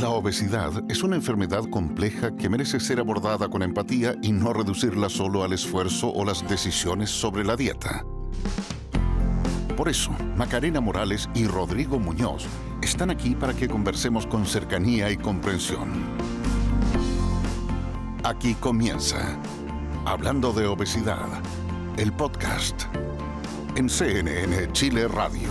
La obesidad es una enfermedad compleja que merece ser abordada con empatía y no reducirla solo al esfuerzo o las decisiones sobre la dieta. Por eso, Macarena Morales y Rodrigo Muñoz están aquí para que conversemos con cercanía y comprensión. Aquí comienza Hablando de Obesidad, el podcast en CNN Chile Radio.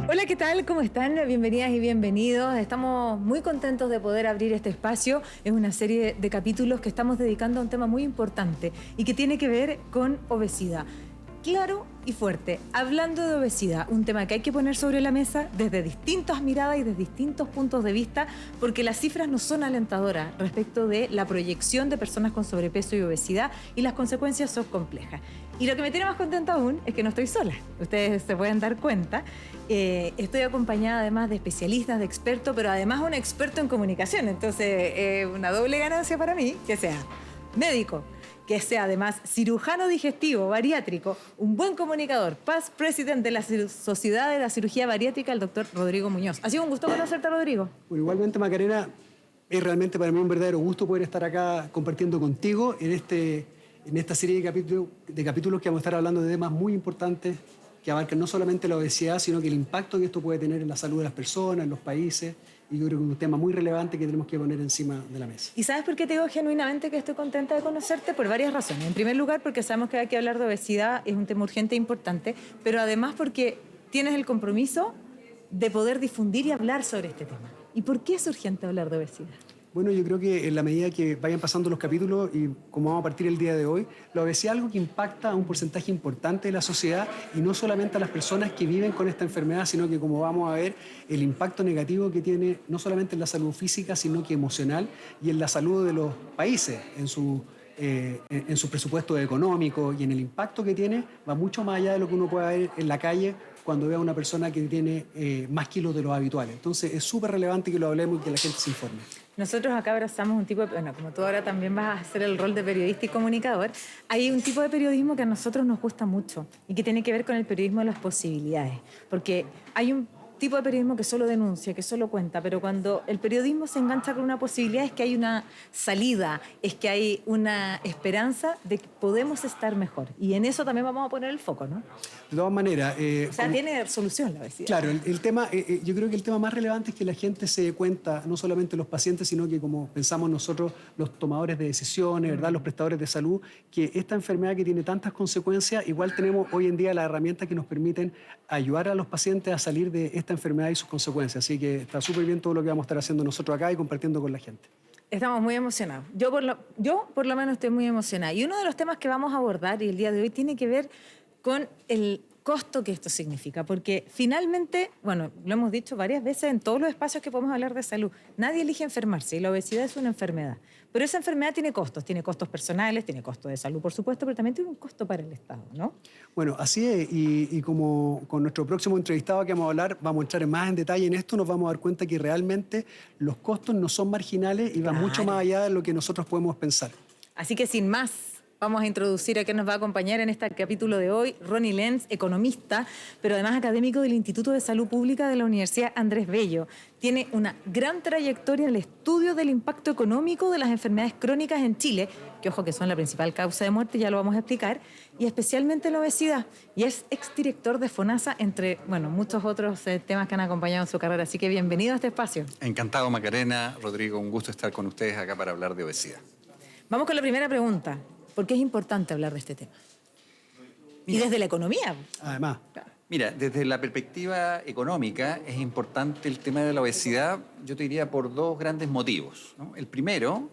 Hola, ¿qué tal? ¿Cómo están? Bienvenidas y bienvenidos. Estamos muy contentos de poder abrir este espacio. Es una serie de capítulos que estamos dedicando a un tema muy importante y que tiene que ver con obesidad. Claro y fuerte, hablando de obesidad, un tema que hay que poner sobre la mesa desde distintas miradas y desde distintos puntos de vista, porque las cifras no son alentadoras respecto de la proyección de personas con sobrepeso y obesidad, y las consecuencias son complejas. Y lo que me tiene más contenta aún es que no estoy sola. Ustedes se pueden dar cuenta. Estoy acompañada además de especialistas, de expertos, pero además un experto en comunicación. Entonces, una doble ganancia para mí que sea médico, que sea además cirujano digestivo, bariátrico, un buen comunicador, past president de la Sociedad de la Cirugía Bariátrica, el doctor Rodrigo Muñoz. Ha sido un gusto conocerte, Rodrigo. Bueno, igualmente, Macarena, es realmente para mí un verdadero gusto poder estar acá compartiendo contigo en esta serie de capítulos que vamos a estar hablando de temas muy importantes que abarcan no solamente la obesidad, sino que el impacto que esto puede tener en la salud de las personas, en los países. Y yo creo que es un tema muy relevante que tenemos que poner encima de la mesa. ¿Y sabes por qué te digo genuinamente que estoy contenta de conocerte? Por varias razones. En primer lugar, porque sabemos que hay que hablar de obesidad, es un tema urgente e importante, pero además porque tienes el compromiso de poder difundir y hablar sobre este tema. ¿Y por qué es urgente hablar de obesidad? Bueno, yo creo que en la medida que vayan pasando los capítulos y como vamos a partir el día de hoy, la obesidad es algo que impacta a un porcentaje importante de la sociedad y no solamente a las personas que viven con esta enfermedad, sino que, como vamos a ver, el impacto negativo que tiene no solamente en la salud física, sino que emocional y en la salud de los países, en su presupuesto económico, y en el impacto que tiene va mucho más allá de lo que uno pueda ver en la calle cuando ve a una persona que tiene más kilos de los habituales. Entonces es súper relevante que lo hablemos y que la gente se informe. Nosotros acá abrazamos un tipo de... Bueno, como tú ahora también vas a hacer el rol de periodista y comunicador, hay un tipo de periodismo que a nosotros nos gusta mucho y que tiene que ver con el periodismo de las posibilidades. Porque hay un tipo de periodismo que solo denuncia, que solo cuenta, pero cuando el periodismo se engancha con una posibilidad es que hay una salida, es que hay una esperanza de que podemos estar mejor. Y en eso también vamos a poner el foco, ¿no? De todas maneras... o sea, tiene solución la obesidad. Claro, el tema, yo creo que el tema más relevante es que la gente se dé cuenta, no solamente los pacientes, sino que, como pensamos nosotros, los tomadores de decisiones, ¿verdad?, los prestadores de salud, que esta enfermedad que tiene tantas consecuencias, igual tenemos hoy en día las herramientas que nos permiten ayudar a los pacientes a salir de esta enfermedad y sus consecuencias. Así que está súper bien todo lo que vamos a estar haciendo nosotros acá y compartiendo con la gente. Estamos muy emocionados. Yo por lo menos estoy muy emocionada. Y uno de los temas que vamos a abordar y el día de hoy tiene que ver con el costo que esto significa, porque finalmente, bueno, lo hemos dicho varias veces en todos los espacios que podemos hablar de salud, nadie elige enfermarse y la obesidad es una enfermedad, pero esa enfermedad tiene costos personales, tiene costos de salud, por supuesto, pero también tiene un costo para el Estado, ¿no? Bueno, así es, y como con nuestro próximo entrevistado que vamos a hablar, vamos a entrar más en detalle en esto, nos vamos a dar cuenta que realmente los costos no son marginales y van mucho más allá de lo que nosotros podemos pensar. Así que sin más, vamos a introducir a quien nos va a acompañar en este capítulo de hoy, Ronnie Lenz, economista, pero además académico del Instituto de Salud Pública de la Universidad Andrés Bello. Tiene una gran trayectoria en el estudio del impacto económico de las enfermedades crónicas en Chile, que ojo que son la principal causa de muerte, ya lo vamos a explicar, y especialmente la obesidad. Y es exdirector de FONASA, entre muchos otros temas que han acompañado en su carrera. Así que bienvenido a este espacio. Encantado, Macarena, Rodrigo, un gusto estar con ustedes acá para hablar de obesidad. Vamos con la primera pregunta. ¿Por qué es importante hablar de este tema? Y desde la economía. Además. Mira, desde la perspectiva económica es importante el tema de la obesidad, yo te diría por dos grandes motivos, ¿no? El primero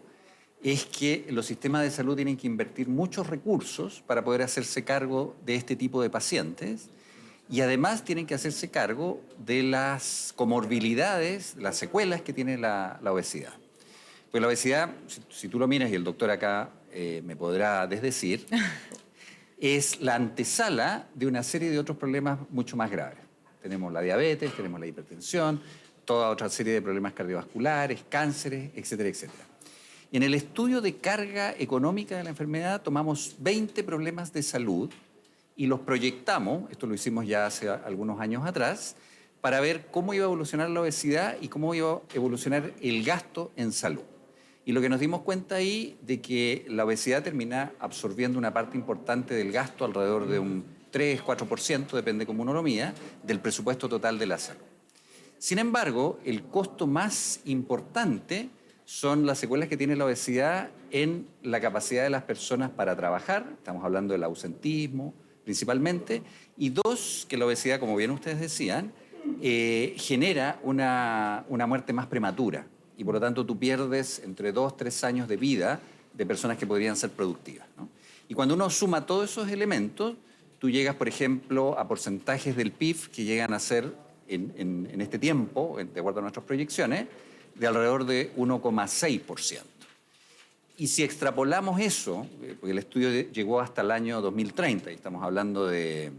es que los sistemas de salud tienen que invertir muchos recursos para poder hacerse cargo de este tipo de pacientes y además tienen que hacerse cargo de las comorbilidades, las secuelas que tiene la obesidad. Pues la obesidad, si tú lo miras y el doctor acá me podrá desdecir, es la antesala de una serie de otros problemas mucho más graves. Tenemos la diabetes, tenemos la hipertensión, toda otra serie de problemas cardiovasculares, cánceres, etcétera, etcétera. En el estudio de carga económica de la enfermedad tomamos 20 problemas de salud y los proyectamos, esto lo hicimos ya hace algunos años atrás, para ver cómo iba a evolucionar la obesidad y cómo iba a evolucionar el gasto en salud. Y lo que nos dimos cuenta ahí de que la obesidad termina absorbiendo una parte importante del gasto, alrededor de un 3-4%, depende cómo uno lo mida, del presupuesto total de la salud. Sin embargo, el costo más importante son las secuelas que tiene la obesidad en la capacidad de las personas para trabajar, estamos hablando del ausentismo principalmente, y dos, que la obesidad, como bien ustedes decían, genera una muerte más prematura, y por lo tanto tú pierdes entre 2-3 años de vida de personas que podrían ser productivas, ¿no? Y cuando uno suma todos esos elementos, tú llegas, por ejemplo, a porcentajes del PIB que llegan a ser en este tiempo, de acuerdo a nuestras proyecciones, de alrededor de 1,6%. Y si extrapolamos eso, porque el estudio llegó hasta el año 2030, y estamos hablando de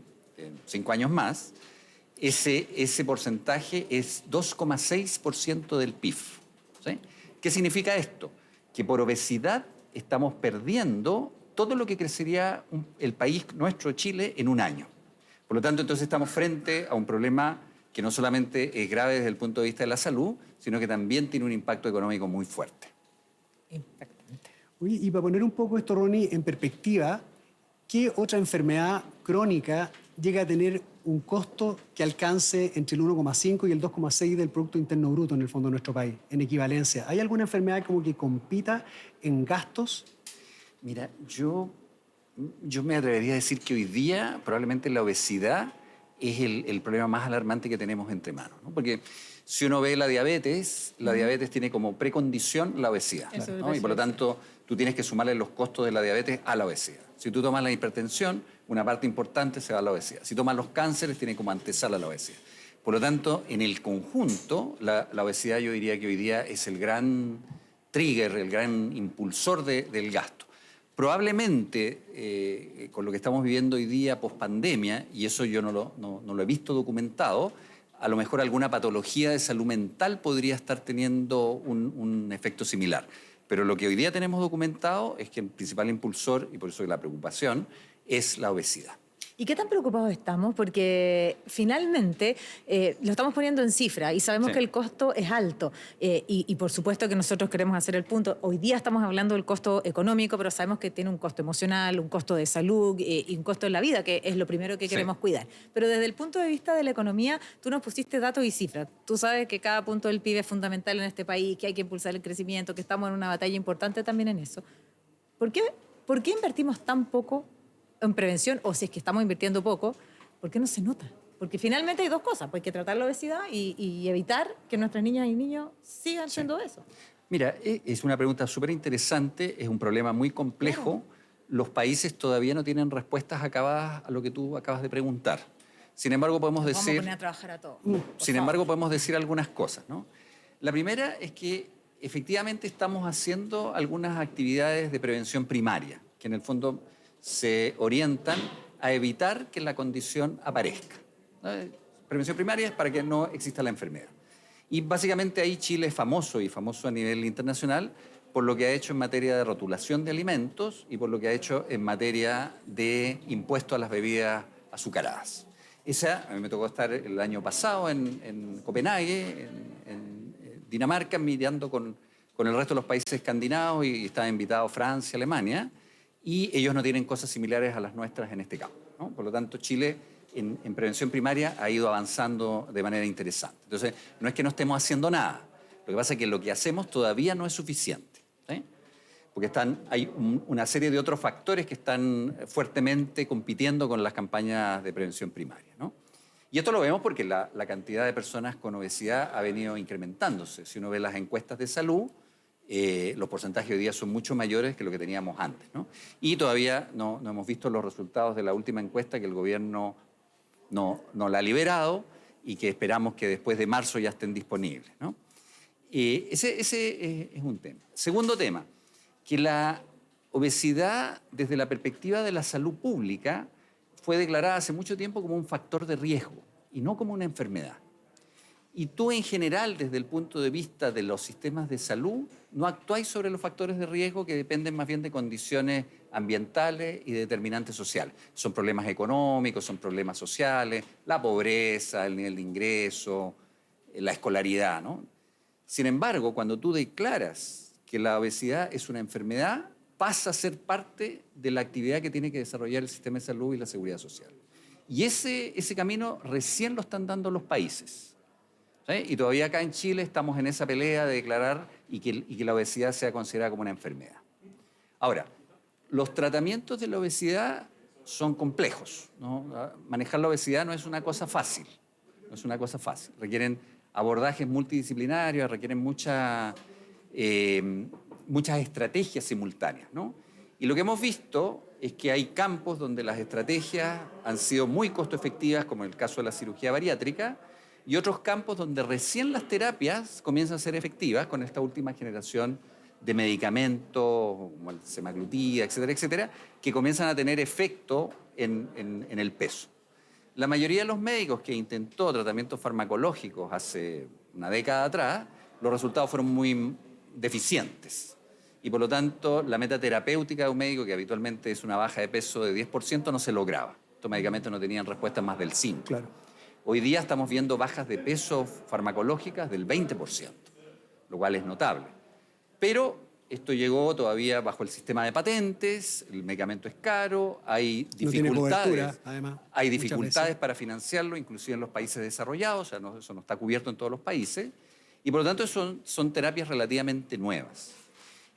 5 años más, ese porcentaje es 2,6% del PIB. ¿Sí? ¿Qué significa esto? Que por obesidad estamos perdiendo todo lo que crecería el país nuestro, Chile, en un año. Por lo tanto, entonces estamos frente a un problema que no solamente es grave desde el punto de vista de la salud, sino que también tiene un impacto económico muy fuerte. Impactante. Oye, y para poner un poco esto, Ronnie, en perspectiva, ¿qué otra enfermedad crónica llega a tener un costo que alcance entre el 1,5 y el 2,6 del Producto Interno Bruto en el fondo de nuestro país, en equivalencia? ¿Hay alguna enfermedad como que compita en gastos? Mira, yo me atrevería a decir que hoy día probablemente la obesidad es el problema más alarmante que tenemos entre manos, ¿no? Porque si uno ve la diabetes tiene como precondición la obesidad, ¿no? Y por lo tanto tú tienes que sumarle los costos de la diabetes a la obesidad. Si tú tomas la hipertensión, una parte importante se va a la obesidad. Si tomas los cánceres, tiene como antesala la obesidad. Por lo tanto, en el conjunto, la obesidad yo diría que hoy día es el gran trigger, el gran impulsor del gasto. Probablemente, con lo que estamos viviendo hoy día post-pandemia, y eso yo no lo he visto documentado, a lo mejor alguna patología de salud mental podría estar teniendo un efecto similar. Pero lo que hoy día tenemos documentado es que el principal impulsor, y por eso la preocupación, es la obesidad. ¿Y qué tan preocupados estamos? Porque finalmente lo estamos poniendo en cifra y sabemos que el costo es alto. Y por supuesto que nosotros queremos hacer el punto. Hoy día estamos hablando del costo económico, pero sabemos que tiene un costo emocional, un costo de salud y un costo en la vida, que es lo primero que queremos cuidar. Pero desde el punto de vista de la economía, tú nos pusiste datos y cifras. Tú sabes que cada punto del PIB es fundamental en este país, que hay que impulsar el crecimiento, que estamos en una batalla importante también en eso. ¿Por qué invertimos tan poco en prevención, o si es que estamos invirtiendo poco, ¿por qué no se nota? Porque finalmente hay dos cosas, pues hay que tratar la obesidad y evitar que nuestras niñas y niños sigan siendo eso. Mira, es una pregunta súper interesante, es un problema muy complejo. Claro. Los países todavía no tienen respuestas acabadas a lo que tú acabas de preguntar. Sin embargo, podemos decir... Vamos a poner a trabajar a todos. Sin embargo, podemos decir algunas cosas, ¿no? La primera es que efectivamente estamos haciendo algunas actividades de prevención primaria, que en el fondo se orientan a evitar que la condición aparezca. Prevención primaria es para que no exista la enfermedad. Y básicamente ahí Chile es famoso, y famoso a nivel internacional, por lo que ha hecho en materia de rotulación de alimentos y por lo que ha hecho en materia de impuesto a las bebidas azucaradas. A mí me tocó estar el año pasado en Copenhague, en Dinamarca, mirando con el resto de los países escandinavos, y estaba invitado Francia, Alemania, y ellos no tienen cosas similares a las nuestras en este campo, ¿no? Por lo tanto, Chile en prevención primaria ha ido avanzando de manera interesante. Entonces, no es que no estemos haciendo nada. Lo que pasa es que lo que hacemos todavía no es suficiente, ¿sí? Porque hay una serie de otros factores que están fuertemente compitiendo con las campañas de prevención primaria, ¿no? Y esto lo vemos porque la cantidad de personas con obesidad ha venido incrementándose. Si uno ve las encuestas de salud, los porcentajes hoy día son mucho mayores que lo que teníamos antes, ¿no? Y todavía no hemos visto los resultados de la última encuesta que el gobierno no la ha liberado y que esperamos que después de marzo ya estén disponibles, ¿no? Ese es un tema. Segundo tema, que la obesidad desde la perspectiva de la salud pública fue declarada hace mucho tiempo como un factor de riesgo y no como una enfermedad. y tú en general, desde el punto de vista de los sistemas de salud, no actuáis sobre los factores de riesgo que dependen más bien de condiciones ambientales y de determinantes sociales. Son problemas económicos, son problemas sociales, la pobreza, el nivel de ingreso, la escolaridad, ¿no? Sin embargo, cuando tú declaras que la obesidad es una enfermedad, pasa a ser parte de la actividad que tiene que desarrollar el sistema de salud y la seguridad social. Y ese camino recién lo están dando los países. ¿Sí? Y todavía acá en Chile estamos en esa pelea de declarar y que la obesidad sea considerada como una enfermedad. Ahora, los tratamientos de la obesidad son complejos, ¿no? Manejar la obesidad no es una cosa fácil, no es una cosa fácil. Requieren abordajes multidisciplinarios, requieren muchas estrategias simultáneas, ¿no? Y lo que hemos visto es que hay campos donde las estrategias han sido muy costo efectivas, como en el caso de la cirugía bariátrica, y otros campos donde recién las terapias comienzan a ser efectivas con esta última generación de medicamentos, como el semaglutida, etcétera, etcétera, que comienzan a tener efecto en el peso. La mayoría de los médicos que intentó tratamientos farmacológicos hace una década atrás, los resultados fueron muy deficientes. Y por lo tanto, la meta terapéutica de un médico, que habitualmente es una baja de peso de 10%, no se lograba. Estos medicamentos no tenían respuesta más del 5%. Claro. Hoy día estamos viendo bajas de peso farmacológicas del 20%, lo cual es notable. Pero esto llegó todavía bajo el sistema de patentes, el medicamento es caro, hay dificultades, no tiene cobertura, además, hay dificultades para financiarlo, inclusive en los países desarrollados, o sea, eso no está cubierto en todos los países, y por lo tanto son terapias relativamente nuevas.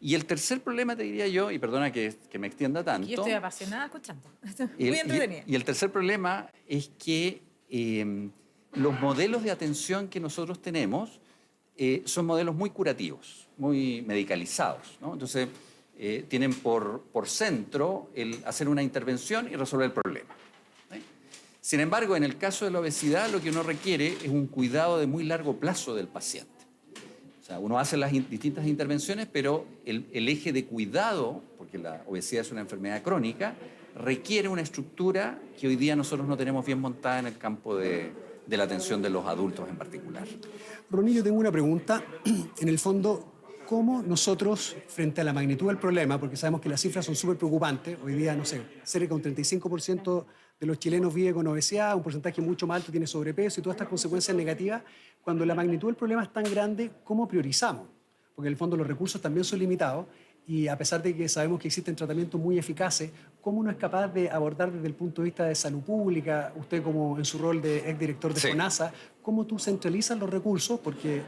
Y el tercer problema, te diría yo, y perdona que me extienda tanto... Yo estoy apasionada escuchando, muy entretenida. Y el tercer problema es que los modelos de atención que nosotros tenemos son modelos muy curativos, muy medicalizados, ¿no? Entonces, tienen por centro el hacer una intervención y resolver el problema. ¿Sí? Sin embargo, en el caso de la obesidad, lo que uno requiere es un cuidado de muy largo plazo del paciente. O sea, uno hace las distintas intervenciones, pero el eje de cuidado, porque la obesidad es una enfermedad crónica, requiere una estructura que hoy día nosotros no tenemos bien montada en el campo de la atención de los adultos en particular. Ronnie, yo tengo una pregunta. En el fondo, ¿cómo nosotros, frente a la magnitud del problema, porque sabemos que las cifras son súper preocupantes, hoy día, no sé, cerca de un 35% de los chilenos vive con obesidad, un porcentaje mucho más alto tiene sobrepeso y todas estas consecuencias negativas, cuando la magnitud del problema es tan grande, ¿cómo priorizamos? Porque en el fondo los recursos también son limitados y a pesar de que sabemos que existen tratamientos muy eficaces, ¿cómo uno es capaz de abordar desde el punto de vista de salud pública, usted como en su rol de exdirector de FONASA, cómo tú centralizas los recursos? Porque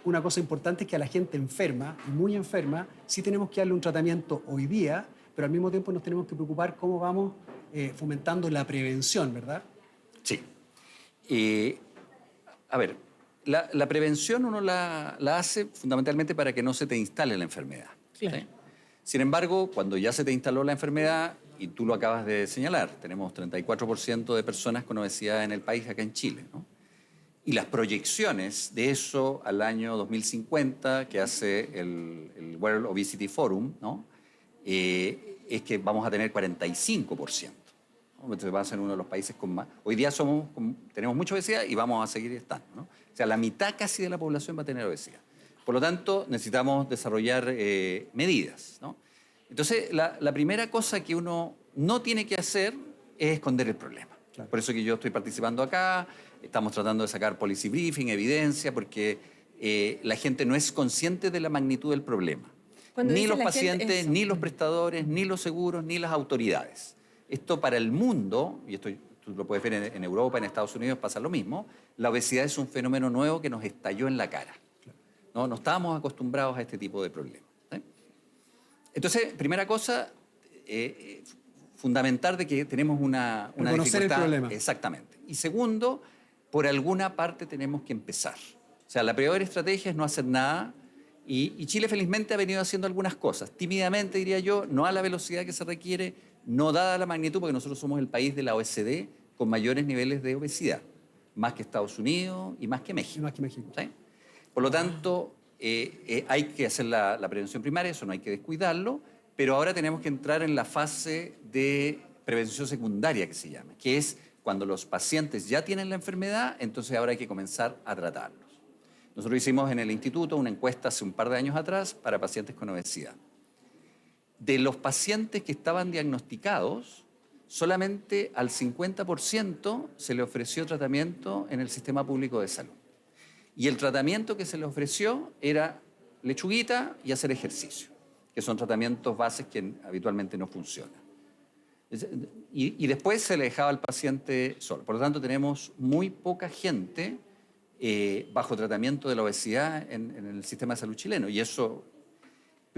una cosa importante es que a la gente enferma, muy enferma, sí tenemos que darle un tratamiento hoy día, pero al mismo tiempo nos tenemos que preocupar cómo vamos fomentando la prevención, ¿verdad? Sí. A ver, la prevención uno la hace fundamentalmente para que no se te instale la enfermedad. Claro. ¿Sí? Sin embargo, cuando ya se te instaló la enfermedad, y tú lo acabas de señalar, tenemos 34% de personas con obesidad en el país, acá en Chile, ¿no? Y las proyecciones de eso al año 2050, que hace el World Obesity Forum, ¿no? Es que vamos a tener 45%. ¿no? Entonces va a ser uno de los países con más... Hoy día tenemos mucha obesidad y vamos a seguir estando, ¿no? O sea, la mitad casi de la población va a tener obesidad. Por lo tanto, necesitamos desarrollar medidas, ¿no? Entonces, la primera cosa que uno no tiene que hacer es esconder el problema. Claro. Por eso que yo estoy participando acá, estamos tratando de sacar policy briefing, evidencia, porque la gente no es consciente de la magnitud del problema. Ni los pacientes, ni los prestadores, ni los seguros, ni las autoridades. Esto para el mundo, y esto tú lo puedes ver en Europa, en Estados Unidos pasa lo mismo, la obesidad es un fenómeno nuevo que nos estalló en la cara. No estábamos acostumbrados a este tipo de problemas. ¿Sí? Entonces, primera cosa, fundamental de que tenemos una reconocer dificultad. El problema. Exactamente. Y segundo, por alguna parte tenemos que empezar. O sea, la peor estrategia es no hacer nada y Chile felizmente ha venido haciendo algunas cosas. Tímidamente, diría yo, no a la velocidad que se requiere, no dada la magnitud, porque nosotros somos el país de la OECD con mayores niveles de obesidad, más que Estados Unidos y más que México. Y más que México. ¿Sí? Por lo tanto, hay que hacer la prevención primaria, eso no hay que descuidarlo, pero ahora tenemos que entrar en la fase de prevención secundaria, que se llama, que es cuando los pacientes ya tienen la enfermedad, entonces ahora hay que comenzar a tratarlos. Nosotros hicimos en el instituto una encuesta hace un par de años atrás para pacientes con obesidad. De los pacientes que estaban diagnosticados, solamente al 50% se le ofreció tratamiento en el sistema público de salud. Y el tratamiento que se le ofreció era lechuguita y hacer ejercicio, que son tratamientos bases que habitualmente no funcionan. Y después se le dejaba al paciente solo. Por lo tanto, tenemos muy poca gente bajo tratamiento de la obesidad en el sistema de salud chileno. Y eso,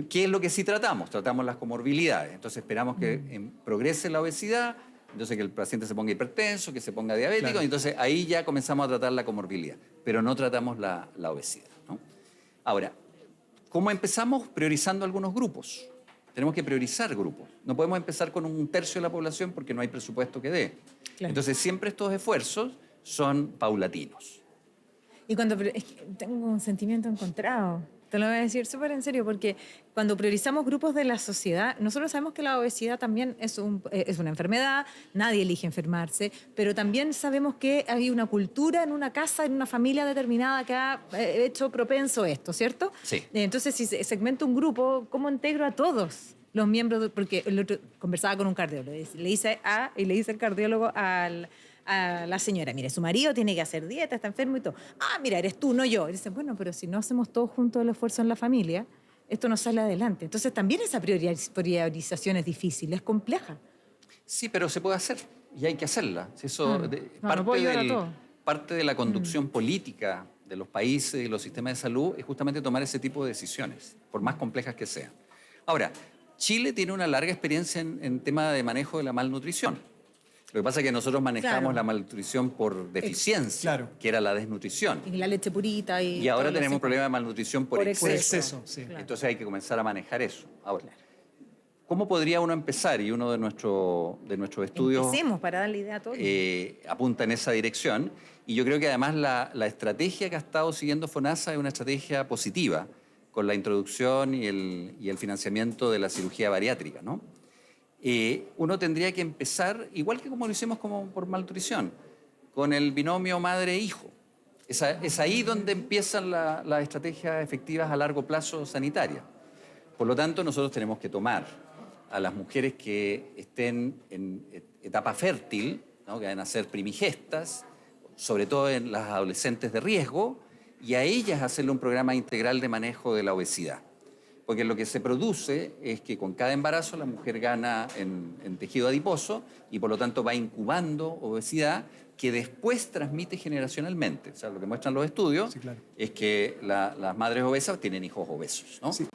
¿qué es lo que sí tratamos? Tratamos las comorbilidades. Entonces esperamos que progrese la obesidad, entonces que el paciente se ponga hipertenso, que se ponga diabético, Claro. y entonces ahí ya comenzamos a tratar la comorbilidad, pero no tratamos la obesidad, ¿no? Ahora, ¿cómo empezamos? Priorizando algunos grupos. Tenemos que priorizar grupos. No podemos empezar con 1/3 de la población porque no hay presupuesto que dé. Claro. Entonces, siempre estos esfuerzos son paulatinos. Y cuando es que tengo un sentimiento encontrado, te lo voy a decir súper en serio, porque cuando priorizamos grupos de la sociedad, nosotros sabemos que la obesidad también es una enfermedad, nadie elige enfermarse, pero también sabemos que hay una cultura en una casa, en una familia determinada que ha hecho propenso esto, ¿cierto? Sí. Entonces, si se segmenta un grupo, ¿cómo integro a todos los miembros? Porque el otro, conversaba con un cardiólogo, le dice el cardiólogo a la señora, mire, su marido tiene que hacer dieta, está enfermo y todo. Ah, mira, eres tú, no yo. Y dice, bueno, pero si no hacemos todos juntos el esfuerzo en la familia, esto no sale adelante. Entonces también esa priorización es difícil, es compleja. Sí, pero se puede hacer y hay que hacerla. Si eso, no puedo ayudar a todo. parte de la conducción política de los países y los sistemas de salud es justamente tomar ese tipo de decisiones, por más complejas que sean. Ahora, Chile tiene una larga experiencia en tema de manejo de la malnutrición. Lo que pasa es que nosotros manejamos Claro. la malnutrición por deficiencia, Claro. que era la desnutrición. Y la leche purita y... Y ahora todo lo tenemos un así. problema de malnutrición por Por Por exceso. exceso, sí. Claro. Entonces hay que comenzar a manejar eso. Ahora, ¿cómo podría uno empezar? Y uno de nuestros estudios Empecemos para darle idea a todos. apunta en esa dirección. Y yo creo que además la estrategia que ha estado siguiendo FONASA es una estrategia positiva, con la introducción y el financiamiento de la cirugía bariátrica, ¿no? Uno tendría que empezar, igual que como lo hicimos como por malnutrición, con el binomio madre-hijo. Es ahí donde empiezan las estrategias efectivas a largo plazo sanitarias. Por lo tanto, nosotros tenemos que tomar a las mujeres que estén en etapa fértil, ¿no? Que van a ser primigestas, sobre todo en las adolescentes de riesgo, y a ellas hacerle un programa integral de manejo de la obesidad. Porque lo que se produce es que con cada embarazo la mujer gana en tejido adiposo y por lo tanto va incubando obesidad que después transmite generacionalmente. O sea, lo que muestran los estudios Sí, claro. es que las madres obesas tienen hijos obesos, ¿no? Sí.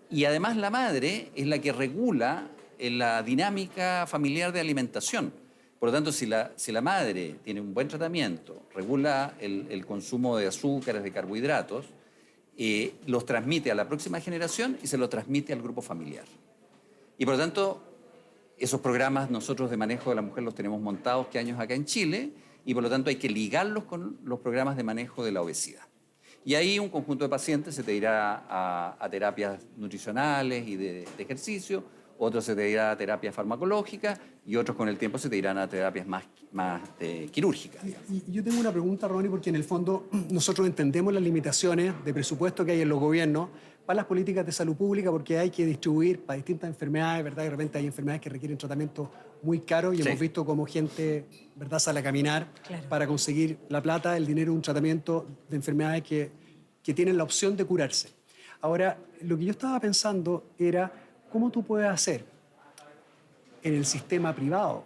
Y además la madre es la que regula la dinámica familiar de alimentación. Por lo tanto, si la madre tiene un buen tratamiento, regula el consumo de azúcares, de carbohidratos, los transmite a la próxima generación y se los transmite al grupo familiar. Y por lo tanto, esos programas nosotros de manejo de la mujer los tenemos montados que años acá en Chile y por lo tanto hay que ligarlos con los programas de manejo de la obesidad. Y ahí un conjunto de pacientes se te irá a terapias nutricionales y de ejercicio, otros se te irá a terapias farmacológicas y otros con el tiempo se te irán a terapias más quirúrgicas. Y yo tengo una pregunta, Ronnie, porque en el fondo nosotros entendemos las limitaciones de presupuesto que hay en los gobiernos para las políticas de salud pública porque hay que distribuir para distintas enfermedades, ¿verdad? Y de repente hay enfermedades que requieren tratamiento muy caro y Sí. hemos visto cómo gente, ¿verdad?, sale a caminar Claro. para conseguir la plata, el dinero de un tratamiento de enfermedades que tienen la opción de curarse. Ahora, lo que yo estaba pensando era cómo tú puedes hacer en el sistema privado,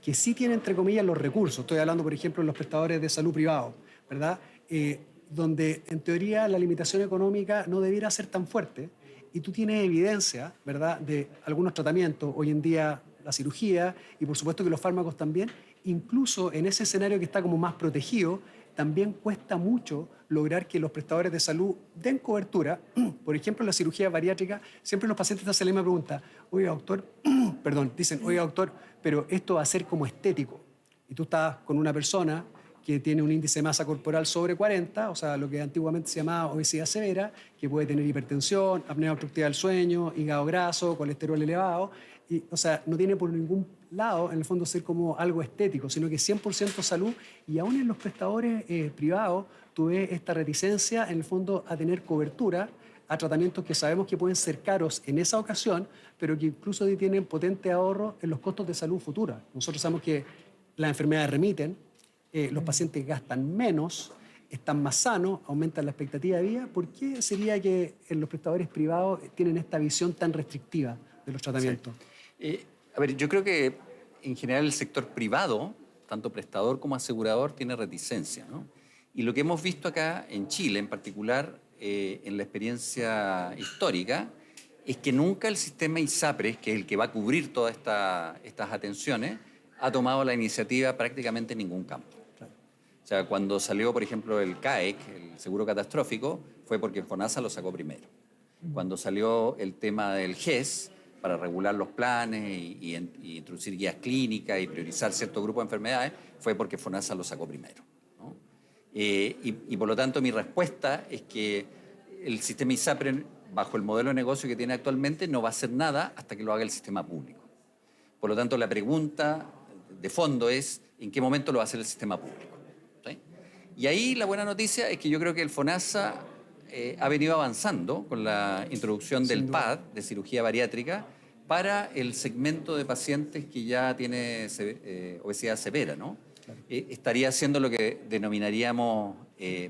que sí tiene, entre comillas, los recursos. Estoy hablando, por ejemplo, de los prestadores de salud privados, ¿verdad? Donde, en teoría, la limitación económica no debiera ser tan fuerte y tú tienes evidencia, ¿verdad?, de algunos tratamientos, hoy en día la cirugía y, por supuesto, que los fármacos también, incluso en ese escenario que está como más protegido, también cuesta mucho lograr que los prestadores de salud den cobertura. Por ejemplo, en la cirugía bariátrica, siempre los pacientes hacen la misma pregunta. Oiga, doctor, perdón, dicen, oiga, doctor, pero esto va a ser como estético. Y tú estás con una persona que tiene un índice de masa corporal sobre 40, o sea, lo que antiguamente se llamaba obesidad severa, que puede tener hipertensión, apnea obstructiva del sueño, hígado graso, colesterol elevado, Y, o sea, no tiene por ningún lado, en el fondo, ser como algo estético, sino que 100% salud. Y aún en los prestadores privados, tú ves esta reticencia, en el fondo, a tener cobertura a tratamientos que sabemos que pueden ser caros en esa ocasión, pero que incluso tienen potente ahorro en los costos de salud futura. Nosotros sabemos que las enfermedades remiten, los pacientes gastan menos, están más sanos, aumentan la expectativa de vida. ¿Por qué sería que en los prestadores privados tienen esta visión tan restrictiva de los tratamientos? Sí. A ver, yo creo que en general el sector privado, tanto prestador como asegurador, tiene reticencia, ¿no? Y lo que hemos visto acá en Chile, en particular, en la experiencia histórica, es que nunca el sistema ISAPRES, que es el que va a cubrir todas estas atenciones, ha tomado la iniciativa prácticamente en ningún campo. Claro. O sea, cuando salió, por ejemplo, el CAEC, el seguro catastrófico, fue porque FONASA lo sacó primero. Cuando salió el tema del GES, para regular los planes y introducir guías clínicas y priorizar cierto grupo de enfermedades, fue porque FONASA lo sacó primero, ¿no? Y por lo tanto mi respuesta es que el sistema ISAPRE, bajo el modelo de negocio que tiene actualmente, no va a hacer nada hasta que lo haga el sistema público. Por lo tanto, la pregunta de fondo es ¿en qué momento lo va a hacer el sistema público? ¿Sí? Y ahí la buena noticia es que yo creo que el FONASA ha venido avanzando con la introducción del PAD, de cirugía bariátrica, para el segmento de pacientes que ya tiene obesidad severa, ¿no? Claro. Estaría haciendo lo que denominaríamos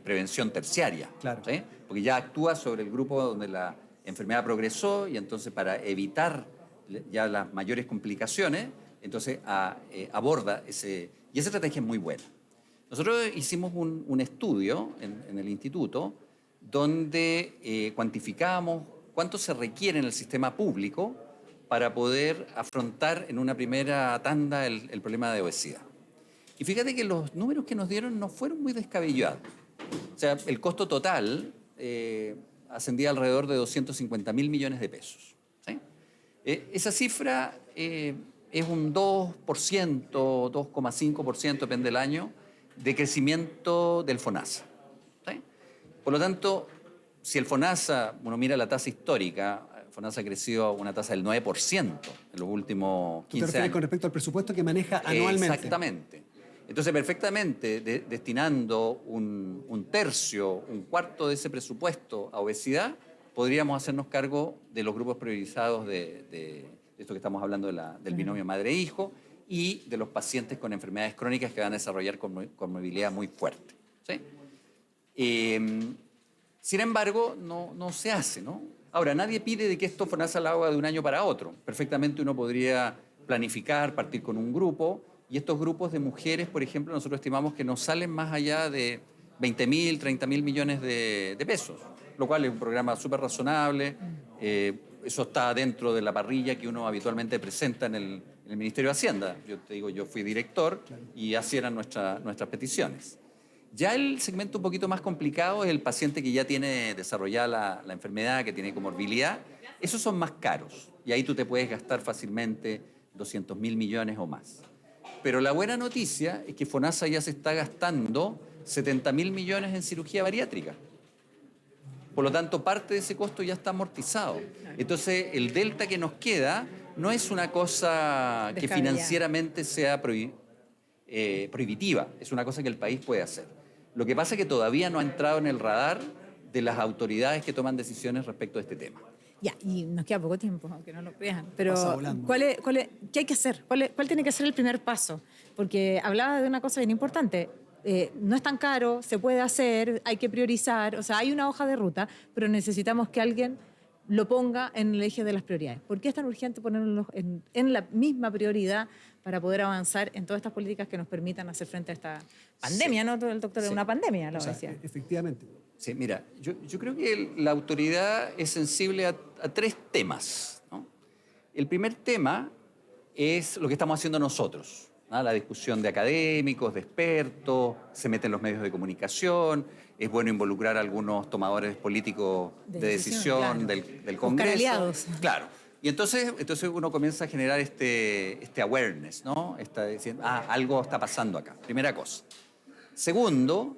prevención terciaria, claro. ¿sí? Porque ya actúa sobre el grupo donde la enfermedad progresó y entonces para evitar ya las mayores complicaciones, entonces aborda ese... Y esa estrategia es muy buena. Nosotros hicimos un estudio en el instituto donde cuantificamos cuánto se requiere en el sistema público para poder afrontar en una primera tanda el problema de obesidad. Y fíjate que los números que nos dieron no fueron muy descabellados. O sea, el costo total ascendía alrededor de 250.000 millones de pesos. ¿Sí? Esa cifra es un 2%, 2,5%, depende del año, de crecimiento del FONASA. ¿Sí? Por lo tanto, si el FONASA, uno mira la tasa histórica, FONASA ha crecido a una tasa del 9% en los últimos 15 años. ¿Tú te refieres con respecto al presupuesto que maneja anualmente? Exactamente. Entonces, perfectamente, destinando un tercio, un cuarto de ese presupuesto a obesidad, podríamos hacernos cargo de los grupos priorizados de esto que estamos hablando del binomio madre-hijo y de los pacientes con enfermedades crónicas que van a desarrollar comorbilidad muy fuerte. ¿Sí? Sin embargo, no se hace, ¿no? Ahora, nadie pide de que esto FONASA lo haga de un año para otro. Perfectamente uno podría planificar, partir con un grupo, y estos grupos de mujeres, por ejemplo, nosotros estimamos que no salen más allá de 20.000, 30.000 millones de pesos, lo cual es un programa súper razonable. Eso está dentro de la parrilla que uno habitualmente presenta en el Ministerio de Hacienda. Yo te digo, yo fui director y así eran nuestras peticiones. Ya el segmento un poquito más complicado es el paciente que ya tiene desarrollada la enfermedad, que tiene comorbilidad. Esos son más caros y ahí tú te puedes gastar fácilmente 200.000 millones o más. Pero la buena noticia es que FONASA ya se está gastando 70.000 millones en cirugía bariátrica. Por lo tanto, parte de ese costo ya está amortizado. Entonces, el delta que nos queda no es una cosa que financieramente sea prohibitiva, es una cosa que el país puede hacer. Lo que pasa es que todavía no ha entrado en el radar de las autoridades que toman decisiones respecto a este tema. Ya, y nos queda poco tiempo, aunque no lo crean. Pero, ¿qué hay que hacer? ¿Cuál tiene que ser el primer paso? Porque hablaba de una cosa bien importante. No es tan caro, se puede hacer, hay que priorizar. O sea, hay una hoja de ruta, pero necesitamos que alguien lo ponga en el eje de las prioridades. ¿Por qué es tan urgente ponerlo en la misma prioridad para poder avanzar en todas estas políticas que nos permitan hacer frente a esta pandemia? Sí. ¿No? El doctor de una pandemia, lo decía. Efectivamente. Sí, mira, yo creo que la autoridad es sensible a tres temas, ¿no? El primer tema es lo que estamos haciendo nosotros, ¿no? La discusión de académicos, de expertos, se meten los medios de comunicación, es bueno involucrar a algunos tomadores políticos de decisión claro. del Congreso. Buscar aliados. Claro. Y entonces uno comienza a generar este awareness, ¿no? Diciendo, algo está pasando acá. Primera cosa. Segundo,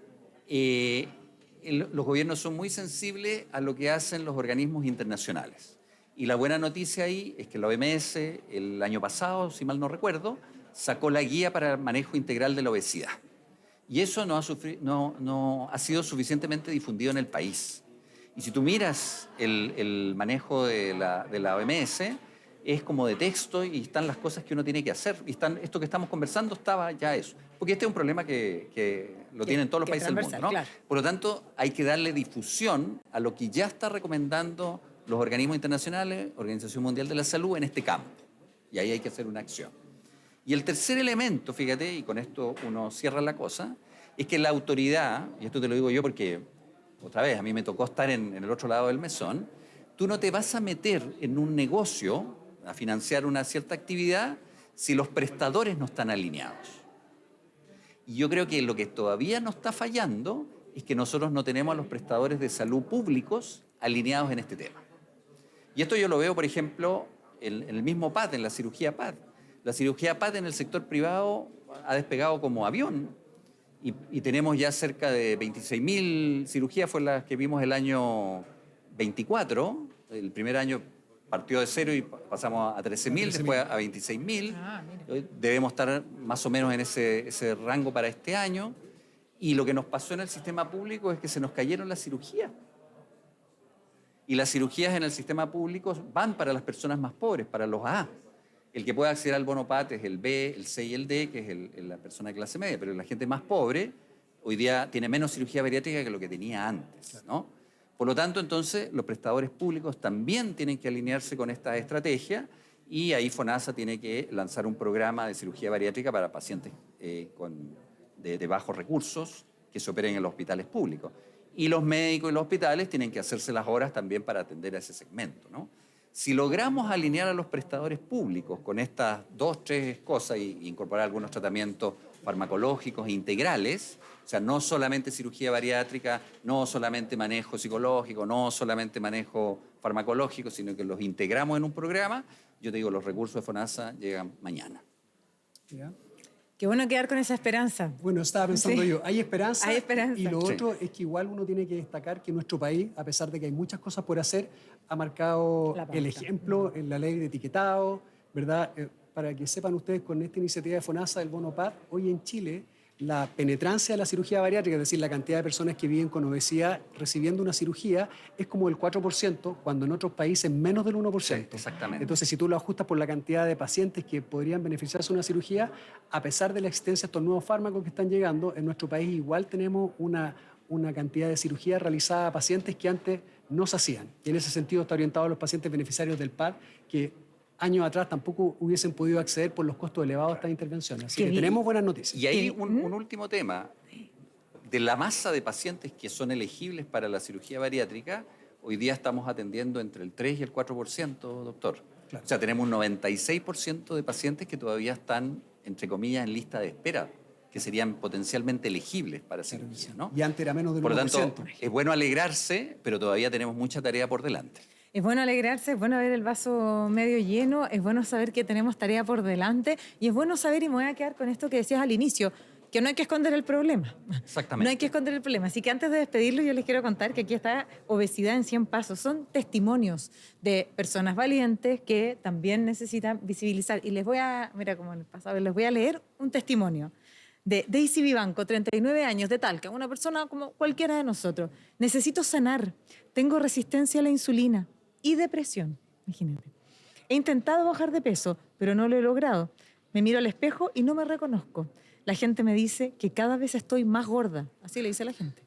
los gobiernos son muy sensibles a lo que hacen los organismos internacionales. Y la buena noticia ahí es que la OMS el año pasado, si mal no recuerdo, sacó la guía para el manejo integral de la obesidad. Y eso no ha sido suficientemente difundido en el país. Y si tú miras el manejo de la OMS, es como de texto y están las cosas que uno tiene que hacer. Y esto que estamos conversando estaba ya eso. Porque este es un problema que lo tienen todos los países del mundo, ¿no? Claro. Por lo tanto, hay que darle difusión a lo que ya está recomendando los organismos internacionales, Organización Mundial de la Salud, en este campo. Y ahí hay que hacer una acción. Y el tercer elemento, fíjate, y con esto uno cierra la cosa, es que la autoridad, y esto te lo digo yo porque, otra vez, a mí me tocó estar en el otro lado del mesón, tú no te vas a meter en un negocio a financiar una cierta actividad si los prestadores no están alineados. Y yo creo que lo que todavía nos está fallando es que nosotros no tenemos a los prestadores de salud públicos alineados en este tema. Y esto yo lo veo, por ejemplo, en el mismo PAD, en la cirugía PAD. La cirugía PAD en el sector privado ha despegado como avión y tenemos ya cerca de 26.000 cirugías, fue las que vimos el año 24. El primer año partió de 0 y pasamos a 13.000, después a 26.000. Debemos estar más o menos en ese rango para este año. Y lo que nos pasó en el sistema público es que se nos cayeron las cirugías. Y las cirugías en el sistema público van para las personas más pobres, para los A. El que puede acceder al bono PAT es el B, el C y el D, que es la persona de clase media. Pero la gente más pobre hoy día tiene menos cirugía bariátrica que lo que tenía antes, ¿no? Por lo tanto, entonces, los prestadores públicos también tienen que alinearse con esta estrategia y ahí FONASA tiene que lanzar un programa de cirugía bariátrica para pacientes de bajos recursos que se operen en los hospitales públicos. Y los médicos y los hospitales tienen que hacerse las horas también para atender a ese segmento, ¿no? Si logramos alinear a los prestadores públicos con estas 2, 3 cosas e incorporar algunos tratamientos farmacológicos e integrales, o sea, no solamente cirugía bariátrica, no solamente manejo psicológico, no solamente manejo farmacológico, sino que los integramos en un programa, yo te digo, los recursos de FONASA llegan mañana. ¿Ya? Qué bueno quedar con esa esperanza. Bueno, estaba pensando yo, hay esperanza. Hay esperanza. Y lo otro es que igual uno tiene que destacar que nuestro país, a pesar de que hay muchas cosas por hacer, ha marcado el ejemplo en la ley de etiquetado, ¿verdad? Para que sepan ustedes, con esta iniciativa de FONASA, el bono PAD, hoy en Chile, la penetrancia de la cirugía bariátrica, es decir, la cantidad de personas que viven con obesidad recibiendo una cirugía, es como el 4%, cuando en otros países menos del 1%. Sí, exactamente. Entonces, si tú lo ajustas por la cantidad de pacientes que podrían beneficiarse de una cirugía, a pesar de la existencia de estos nuevos fármacos que están llegando, en nuestro país igual tenemos una cantidad de cirugía realizada a pacientes que antes no se hacían. Y en ese sentido está orientado a los pacientes beneficiarios del PAD, que años atrás tampoco hubiesen podido acceder por los costos elevados a estas intervenciones. Así que tenemos buenas noticias. Y hay un último tema. De la masa de pacientes que son elegibles para la cirugía bariátrica, hoy día estamos atendiendo entre el 3 y el 4%, doctor. Claro. O sea, tenemos un 96% de pacientes que todavía están, entre comillas, en lista de espera, que serían potencialmente elegibles para cirugía, ¿no? Y antes era menos del 1%. Por lo tanto, es bueno alegrarse, pero todavía tenemos mucha tarea por delante. Es bueno alegrarse, es bueno ver el vaso medio lleno, es bueno saber que tenemos tarea por delante y es bueno saber, y me voy a quedar con esto que decías al inicio, que no hay que esconder el problema. Exactamente. No hay que esconder el problema. Así que antes de despedirlo, yo les quiero contar que aquí está Obesidad en 100 Pasos. Son testimonios de personas valientes que también necesitan visibilizar. Y les voy a, mira como en el pasado, les voy a leer un testimonio de Daisy Vivanco, 39 años, de Talca, una persona como cualquiera de nosotros. Necesito sanar, tengo resistencia a la insulina y depresión, imagínate. He intentado bajar de peso, pero no lo he logrado. Me miro al espejo y no me reconozco. La gente me dice que cada vez estoy más gorda, así le dice la gente.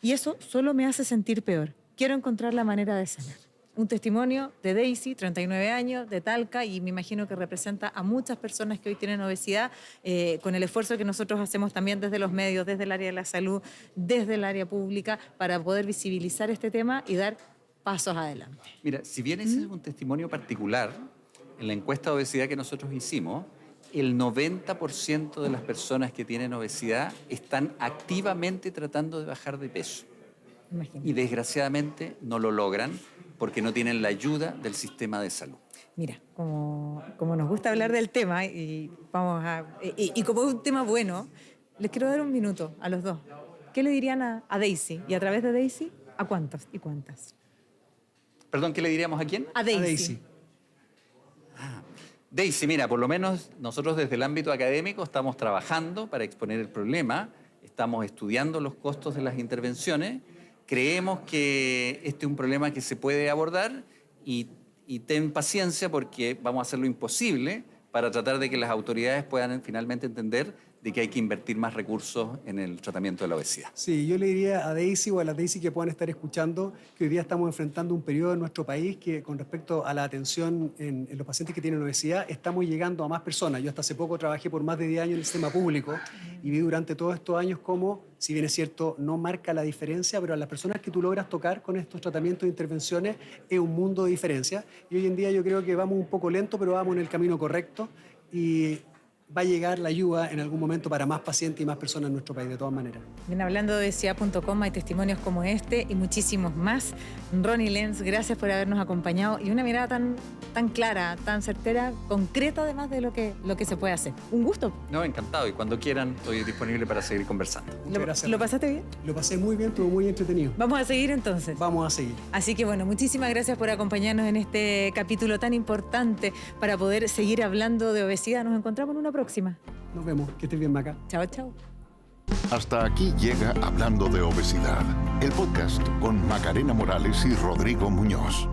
Y eso solo me hace sentir peor. Quiero encontrar la manera de sanar. Un testimonio de Daisy, 39 años, de Talca, y me imagino que representa a muchas personas que hoy tienen obesidad, con el esfuerzo que nosotros hacemos también desde los medios, desde el área de la salud, desde el área pública, para poder visibilizar este tema y dar pasos adelante. Mira, si bien ese es un testimonio particular, en la encuesta de obesidad que nosotros hicimos, el 90% de las personas que tienen obesidad están activamente tratando de bajar de peso. Imagínate. Y desgraciadamente no lo logran porque no tienen la ayuda del sistema de salud. Mira, como nos gusta hablar del tema y como es un tema bueno, les quiero dar un minuto a los dos. ¿Qué le dirían a Daisy? Y a través de Daisy, ¿a cuántos y cuántas? Perdón, ¿qué le diríamos a quién? A Daisy. Daisy, mira, por lo menos nosotros desde el ámbito académico estamos trabajando para exponer el problema, estamos estudiando los costos de las intervenciones, creemos que este es un problema que se puede abordar y ten paciencia porque vamos a hacer lo imposible para tratar de que las autoridades puedan finalmente entender de que hay que invertir más recursos en el tratamiento de la obesidad. Sí, yo le diría a Daisy o a las Daisy que puedan estar escuchando que hoy día estamos enfrentando un periodo en nuestro país que con respecto a la atención en los pacientes que tienen obesidad estamos llegando a más personas. Yo hasta hace poco trabajé por más de 10 años en el sistema público y vi durante todos estos años cómo, si bien es cierto, no marca la diferencia, pero a las personas que tú logras tocar con estos tratamientos e intervenciones es un mundo de diferencia. Y hoy en día yo creo que vamos un poco lento, pero vamos en el camino correcto y va a llegar la ayuda en algún momento para más pacientes y más personas en nuestro país, de todas maneras. Bien, hablando de obesidad.com hay testimonios como este y muchísimos más. Ronnie Lenz, gracias por habernos acompañado y una mirada tan clara, tan certera, concreta además de lo que se puede hacer. Un gusto. No, encantado y cuando quieran estoy disponible para seguir conversando. Muchas gracias. ¿Lo pasaste bien? Lo pasé muy bien, estuvo muy entretenido. Vamos a seguir entonces. Vamos a seguir. Así que bueno, muchísimas gracias por acompañarnos en este capítulo tan importante para poder seguir hablando de obesidad. Nos encontramos en una próxima. Nos vemos. Que estés bien, Maca. Chao, chao. Hasta aquí llega Hablando de Obesidad, el podcast con Macarena Morales y Rodrigo Muñoz.